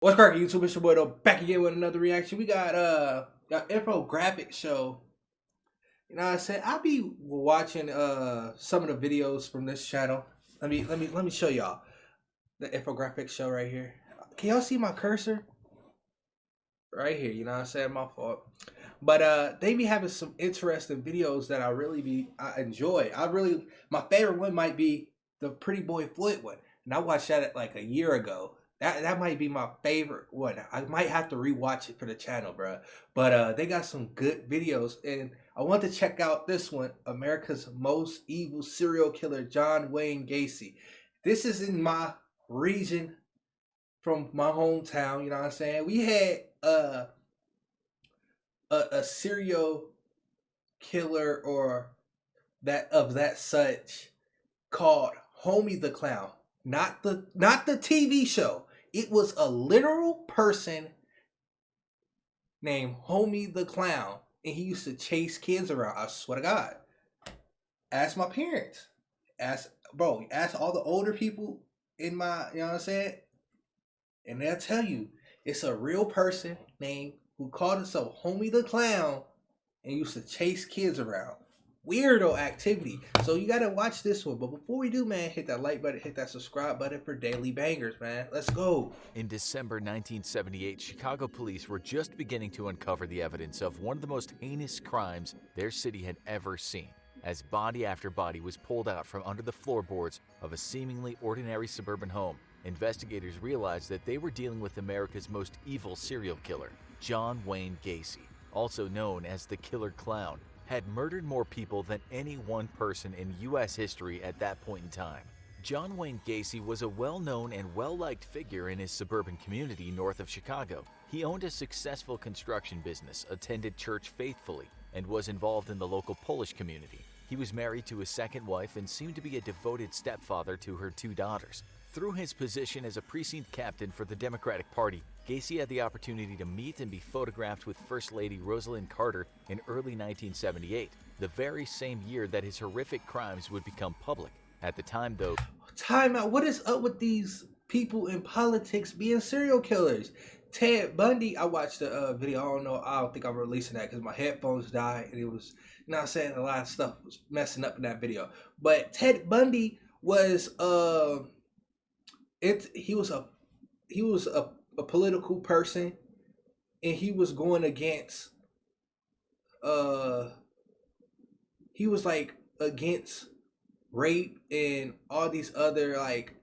What's cracking, YouTube? It's your boy, though, back again with another reaction. We got infographic show. You know what I said? I'll be watching some of the videos from this channel. Let me show y'all the infographic show right here. Can y'all see my cursor? Right here, you know what I'm saying? My fault. But they be having some interesting videos that I enjoy. My favorite one might be the Pretty Boy Floyd one. And I watched that like a year ago. That might be my favorite one. I might have to rewatch it for the channel, bro. But they got some good videos, and I want to check out this one, America's Most Evil Serial Killer, John Wayne Gacy. This is in my region from my hometown, you know what I'm saying? We had a serial killer or that such called Homie the Clown. Not the TV show. It was a literal person named Homie the Clown, and he used to chase kids around. I swear to God. Ask my parents. Ask all the older people in my, you know what I'm saying? And they'll tell you it's a real person named who called himself Homie the Clown and used to chase kids around. Weirdo activity. So you gotta watch this one. But before we do, man, hit that like button, hit that subscribe button for daily bangers, man. Let's go. In December 1978, Chicago police were just beginning to uncover the evidence of one of the most heinous crimes their city had ever seen, as body after body was pulled out from under the floorboards of a seemingly ordinary suburban home. Investigators realized that they were dealing with America's most evil serial killer, John Wayne Gacy, also known as the Killer Clown, had murdered more people than any one person in U.S. history at that point in time. John Wayne Gacy was a well-known and well-liked figure in his suburban community north of Chicago. He owned a successful construction business, attended church faithfully, and was involved in the local Polish community. He was married to his second wife and seemed to be a devoted stepfather to her two daughters. Through his position as a precinct captain for the Democratic Party, Gacy had the opportunity to meet and be photographed with First Lady Rosalynn Carter in early 1978, the very same year that his horrific crimes would become public. At the time, though, Time out. What is up with these people in politics being serial killers? Ted Bundy, I watched the video. I don't think I'm releasing that because my headphones died and it was, you know what I'm saying, a lot of stuff was messing up in that video. But Ted Bundy was he was a political person, and he was going against he was like against rape and all these other like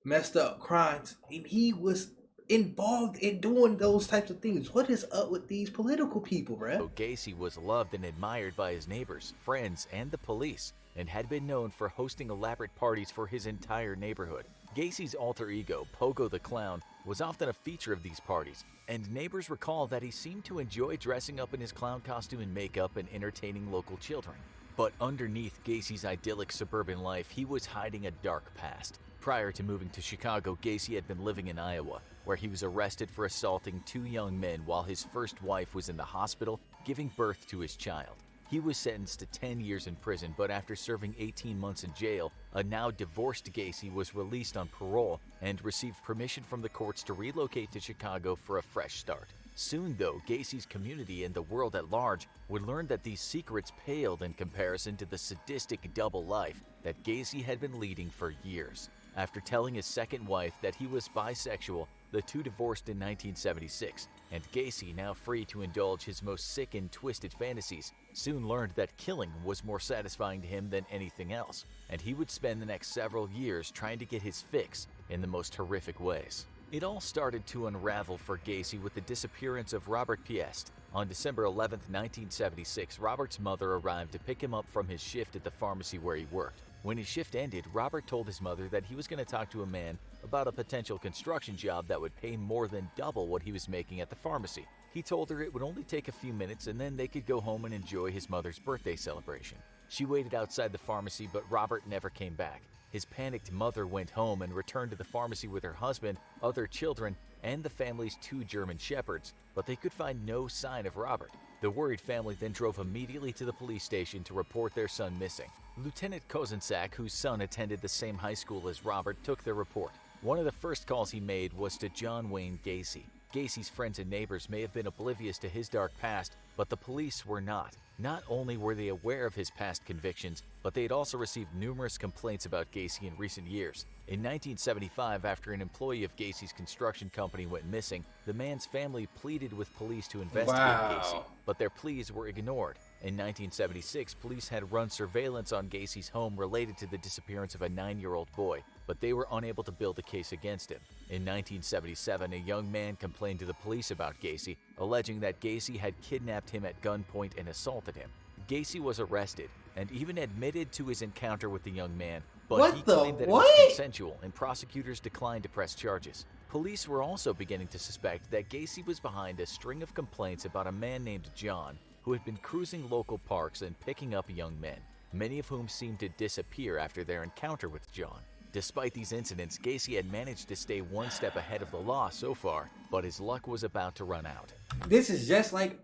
messed up crimes, and he was involved in doing those types of things. What is up with these political people, bruh? Gacy was loved and admired by his neighbors, friends, and the police, and had been known for hosting elaborate parties for his entire neighborhood. Gacy's alter ego, Pogo the Clown, was often a feature of these parties, and neighbors recall that he seemed to enjoy dressing up in his clown costume and makeup and entertaining local children. But underneath Gacy's idyllic suburban life, he was hiding a dark past. Prior to moving to Chicago, Gacy had been living in Iowa, where he was arrested for assaulting two young men while his first wife was in the hospital giving birth to his child. He was sentenced to 10 years in prison, but after serving 18 months in jail, a now divorced Gacy was released on parole and received permission from the courts to relocate to Chicago for a fresh start. Soon, though, Gacy's community and the world at large would learn that these secrets paled in comparison to the sadistic double life that Gacy had been leading for years. After telling his second wife that he was bisexual, the two divorced in 1976, and Gacy, now free to indulge his most sick and twisted fantasies, soon learned that killing was more satisfying to him than anything else, and he would spend the next several years trying to get his fix in the most horrific ways. It all started to unravel for Gacy with the disappearance of Robert Piest. On December 11, 1976, Robert's mother arrived to pick him up from his shift at the pharmacy where he worked. When his shift ended, Robert told his mother that he was going to talk to a man about a potential construction job that would pay more than double what he was making at the pharmacy. He told her it would only take a few minutes and then they could go home and enjoy his mother's birthday celebration. She waited outside the pharmacy, but Robert never came back. His panicked mother went home and returned to the pharmacy with her husband, other children, and the family's two German shepherds, but they could find no sign of Robert. The worried family then drove immediately to the police station to report their son missing. Lieutenant Kozenczak, whose son attended the same high school as Robert, took their report. One of the first calls he made was to John Wayne Gacy. Gacy's friends and neighbors may have been oblivious to his dark past, but the police were not. Not only were they aware of his past convictions, but they had also received numerous complaints about Gacy in recent years. In 1975, after an employee of Gacy's construction company went missing, the man's family pleaded with police to investigate Gacy, but their pleas were ignored. In 1976, police had run surveillance on Gacy's home related to the disappearance of a 9-year-old boy, but they were unable to build a case against him. In 1977, a young man complained to the police about Gacy, alleging that Gacy had kidnapped him at gunpoint and assaulted him. Gacy was arrested and even admitted to his encounter with the young man, but he claimed that it was consensual and prosecutors declined to press charges. Police were also beginning to suspect that Gacy was behind a string of complaints about a man named John who had been cruising local parks and picking up young men, many of whom seemed to disappear after their encounter with John. Despite these incidents, Gacy had managed to stay one step ahead of the law so far, but his luck was about to run out. This is just like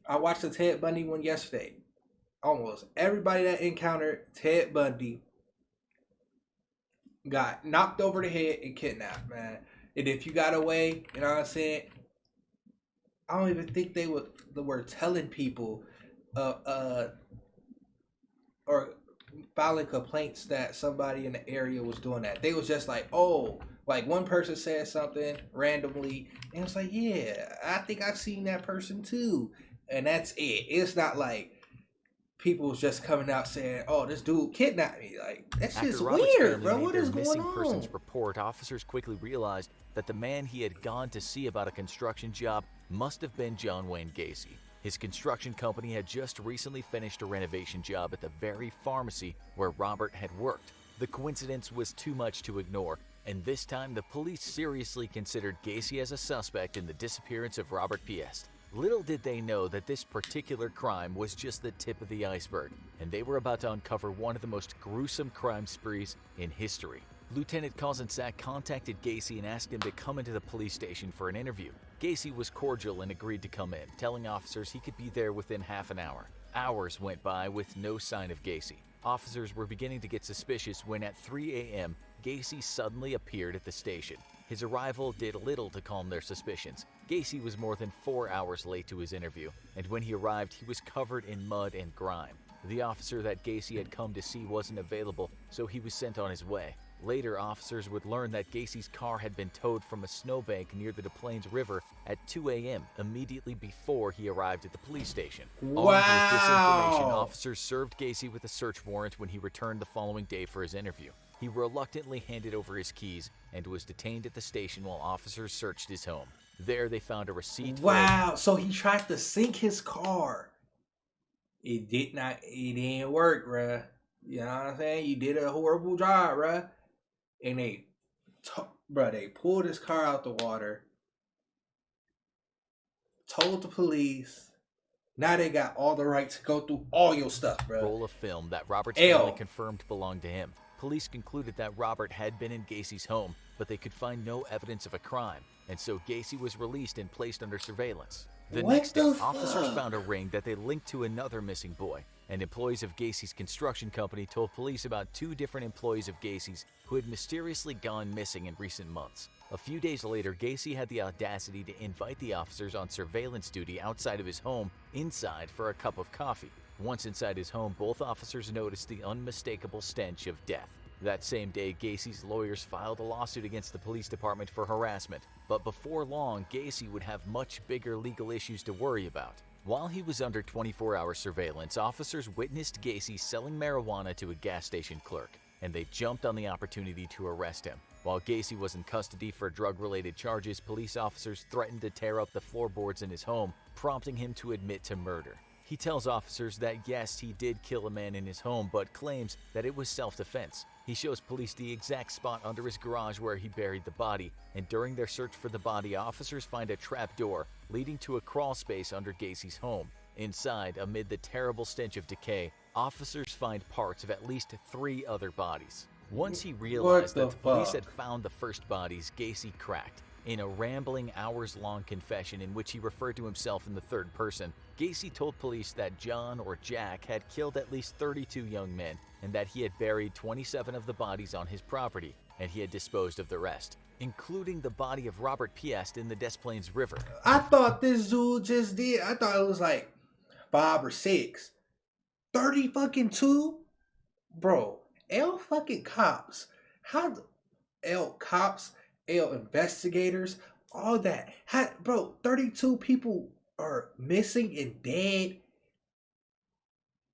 I watched the Ted Bundy one yesterday. Almost everybody that encountered Ted Bundy got knocked over the head and kidnapped, man. And if you got away, you know what I'm saying? I don't even think they were telling people or filing complaints that somebody in the area was doing that. They was just like, oh, like one person said something randomly, and it's like, yeah, I think I've seen that person too. And that's it. It's not like people was just coming out saying, oh, this dude kidnapped me. Like, that's just weird, bro. What is going on? Persons report, officers quickly realized that the man he had gone to see about a construction job must have been John Wayne Gacy. His construction company had just recently finished a renovation job at the very pharmacy where Robert had worked. The coincidence was too much to ignore, and this time the police seriously considered Gacy as a suspect in the disappearance of Robert Piest. Little did they know that this particular crime was just the tip of the iceberg, and they were about to uncover one of the most gruesome crime sprees in history. Lieutenant Kozanczak contacted Gacy and asked him to come into the police station for an interview. Gacy was cordial and agreed to come in, telling officers he could be there within half an hour. Hours went by with no sign of Gacy. Officers were beginning to get suspicious when at 3 a.m., Gacy suddenly appeared at the station. His arrival did little to calm their suspicions. Gacy was more than 4 hours late to his interview, and when he arrived, he was covered in mud and grime. The officer that Gacy had come to see wasn't available, so he was sent on his way. Later, officers would learn that Gacy's car had been towed from a snowbank near the Des Plaines River at 2 a.m., immediately before he arrived at the police station. Wow! Armed with this information, officers served Gacy with a search warrant when he returned the following day for his interview. He reluctantly handed over his keys and was detained at the station while officers searched his home. There, they found a receipt. Wow! So he tried to sink his car. It didn't work, bruh. You know what I'm saying? You did a horrible job, bruh. And they pulled his car out the water, told the police. Now they got all the right to go through all your stuff, bro. Roll of film that Robert's family confirmed belonged to him. Police concluded that Robert had been in Gacy's home, but they could find no evidence of a crime, and so Gacy was released and placed under surveillance. The next day, officers found a ring that they linked to another missing boy, and employees of Gacy's construction company told police about 2 different employees of Gacy's who had mysteriously gone missing in recent months. A few days later, Gacy had the audacity to invite the officers on surveillance duty outside of his home inside for a cup of coffee. Once inside his home, both officers noticed the unmistakable stench of death. That same day, Gacy's lawyers filed a lawsuit against the police department for harassment, but before long, Gacy would have much bigger legal issues to worry about. While he was under 24-hour surveillance, officers witnessed Gacy selling marijuana to a gas station clerk, and they jumped on the opportunity to arrest him. While Gacy was in custody for drug-related charges, police officers threatened to tear up the floorboards in his home, prompting him to admit to murder. He tells officers that yes, he did kill a man in his home, but claims that it was self-defense. He shows police the exact spot under his garage where he buried the body, and during their search for the body, officers find a trap door leading to a crawl space under Gacy's home. Inside, amid the terrible stench of decay, officers find parts of at least 3 other bodies. Once he realized that the police had found the first bodies, Gacy cracked. In a rambling, hours-long confession in which he referred to himself in the third person, Gacy told police that John or Jack had killed at least 32 young men and that he had buried 27 of the bodies on his property. and he had disposed of the rest, including the body of Robert Piest in the Des Plaines River. I thought this dude just did. I thought it was like 5 or 6. 30 fucking 2? Bro, L fucking cops. How L cops, L investigators, all that. How, bro, 32 people are missing and dead.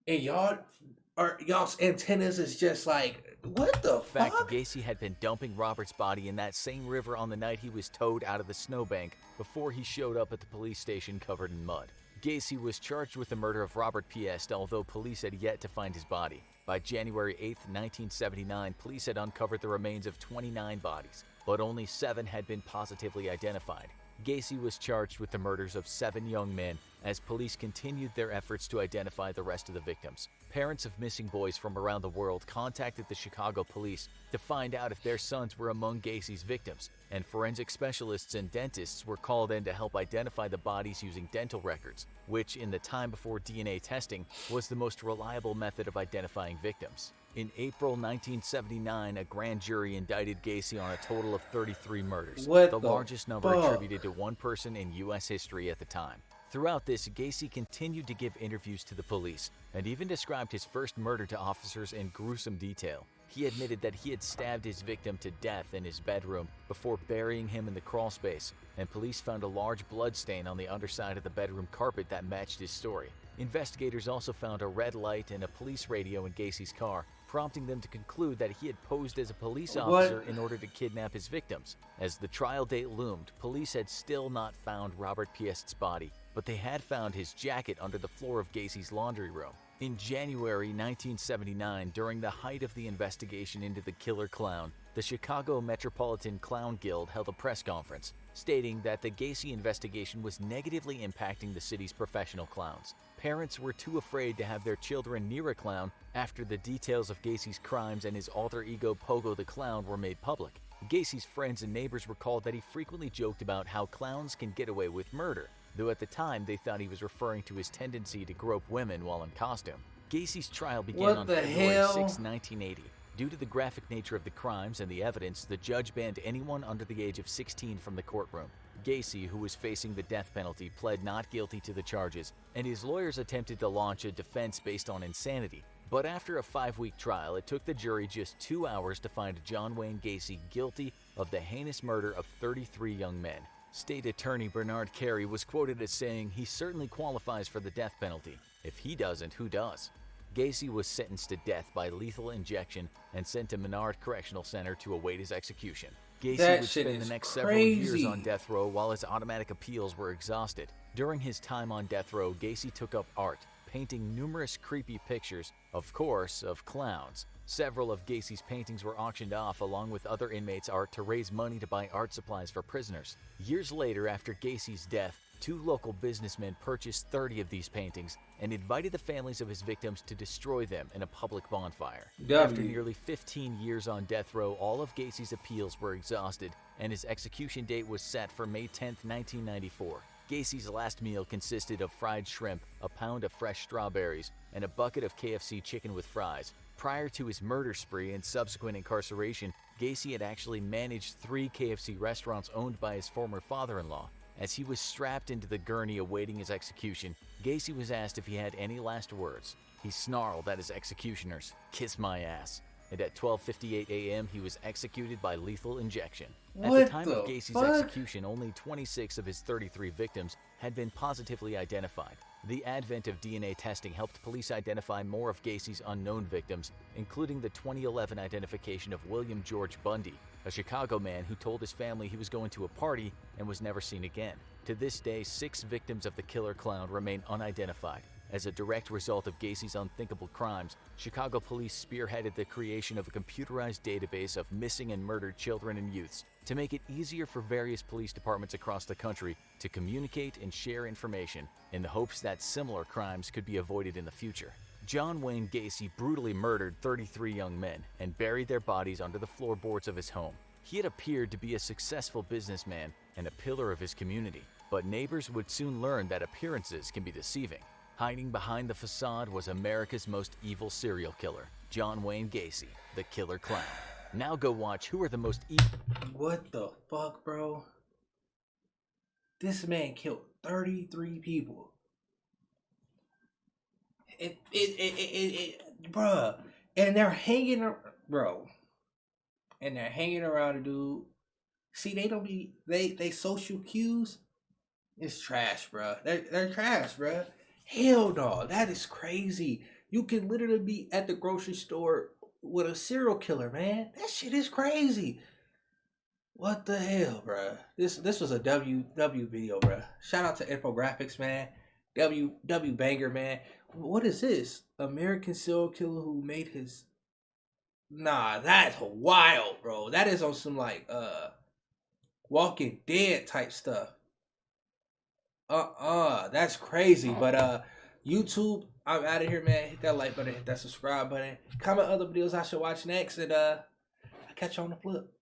And y'all's antennas is just like, what the In fact, fuck? Gacy had been dumping Robert's body in that same river on the night he was towed out of the snowbank before he showed up at the police station covered in mud. Gacy was charged with the murder of Robert Piest, although police had yet to find his body. By January 8, 1979, police had uncovered the remains of 29 bodies, but only 7 had been positively identified. Gacy was charged with the murders of 7 young men as police continued their efforts to identify the rest of the victims. Parents of missing boys from around the world contacted the Chicago police to find out if their sons were among Gacy's victims, and forensic specialists and dentists were called in to help identify the bodies using dental records, which in the time before DNA testing was the most reliable method of identifying victims. In April 1979, a grand jury indicted Gacy on a total of 33 murders, the largest number attributed to one person in U.S. history at the time. Throughout this, Gacy continued to give interviews to the police and even described his first murder to officers in gruesome detail. He admitted that he had stabbed his victim to death in his bedroom before burying him in the crawlspace, and police found a large blood stain on the underside of the bedroom carpet that matched his story. Investigators also found a red light and a police radio in Gacy's car, prompting them to conclude that he had posed as a police officer in order to kidnap his victims. As the trial date loomed, police had still not found Robert Piest's body, but they had found his jacket under the floor of Gacy's laundry room. In January 1979, during the height of the investigation into the killer clown, the Chicago Metropolitan Clown Guild held a press conference, stating that the Gacy investigation was negatively impacting the city's professional clowns. Parents were too afraid to have their children near a clown after the details of Gacy's crimes and his alter ego Pogo the Clown were made public. Gacy's friends and neighbors recalled that he frequently joked about how clowns can get away with murder, though at the time they thought he was referring to his tendency to grope women while in costume. Gacy's trial began on February 6, 1980. Due to the graphic nature of the crimes and the evidence, the judge banned anyone under the age of 16 from the courtroom. Gacy, who was facing the death penalty, pled not guilty to the charges, and his lawyers attempted to launch a defense based on insanity. But after a 5-week trial, it took the jury just 2 hours to find John Wayne Gacy guilty of the heinous murder of 33 young men. State Attorney Bernard Carey was quoted as saying, "He certainly qualifies for the death penalty. If he doesn't, who does?" Gacy was sentenced to death by lethal injection and sent to Menard Correctional Center to await his execution. Gacy would spend the next several years on death row while his automatic appeals were exhausted. During his time on death row, Gacy took up art, painting numerous creepy pictures, of course, of clowns. Several of Gacy's paintings were auctioned off along with other inmates' art to raise money to buy art supplies for prisoners. Years later, after Gacy's death, 2 local businessmen purchased 30 of these paintings and invited the families of his victims to destroy them in a public bonfire. After nearly 15 years on death row, all of Gacy's appeals were exhausted, and his execution date was set for May 10, 1994. Gacy's last meal consisted of fried shrimp, a pound of fresh strawberries, and a bucket of KFC chicken with fries. Prior to his murder spree and subsequent incarceration, Gacy had actually managed 3 KFC restaurants owned by his former father-in-law. As he was strapped into the gurney awaiting his execution, Gacy was asked if he had any last words. He snarled at his executioners, "Kiss my ass." And at 12:58 a.m., he was executed by lethal injection. At the time of Gacy's execution, only 26 of his 33 victims had been positively identified. The advent of DNA testing helped police identify more of Gacy's unknown victims, including the 2011 identification of William George Bundy, a Chicago man who told his family he was going to a party and was never seen again. To this day, 6 victims of the killer clown remain unidentified. As a direct result of Gacy's unthinkable crimes, Chicago police spearheaded the creation of a computerized database of missing and murdered children and youths to make it easier for various police departments across the country to communicate and share information in the hopes that similar crimes could be avoided in the future. John Wayne Gacy brutally murdered 33 young men and buried their bodies under the floorboards of his home. He had appeared to be a successful businessman and a pillar of his community, but neighbors would soon learn that appearances can be deceiving. Hiding behind the facade was America's most evil serial killer, John Wayne Gacy, the Killer Clown. Now go watch who are the most evil. What the fuck, bro? This man killed 33 people. Bruh. And they're hanging, bro. And they're hanging around a dude. See, they don't be, they social cues. It's trash, bro. They're trash, bro. Hell no, that is crazy. You can literally be at the grocery store with a serial killer, man. That shit is crazy. What the hell, bro? This was a W video, bro. Shout out to infographics, man. W banger, man. What is this? American serial killer who made his. Nah, that's wild, bro. That is on some like Walking Dead type stuff. That's crazy. But YouTube, I'm out of here, man. Hit that like button, hit that subscribe button. Comment other videos I should watch next, and I'll catch you on the flip.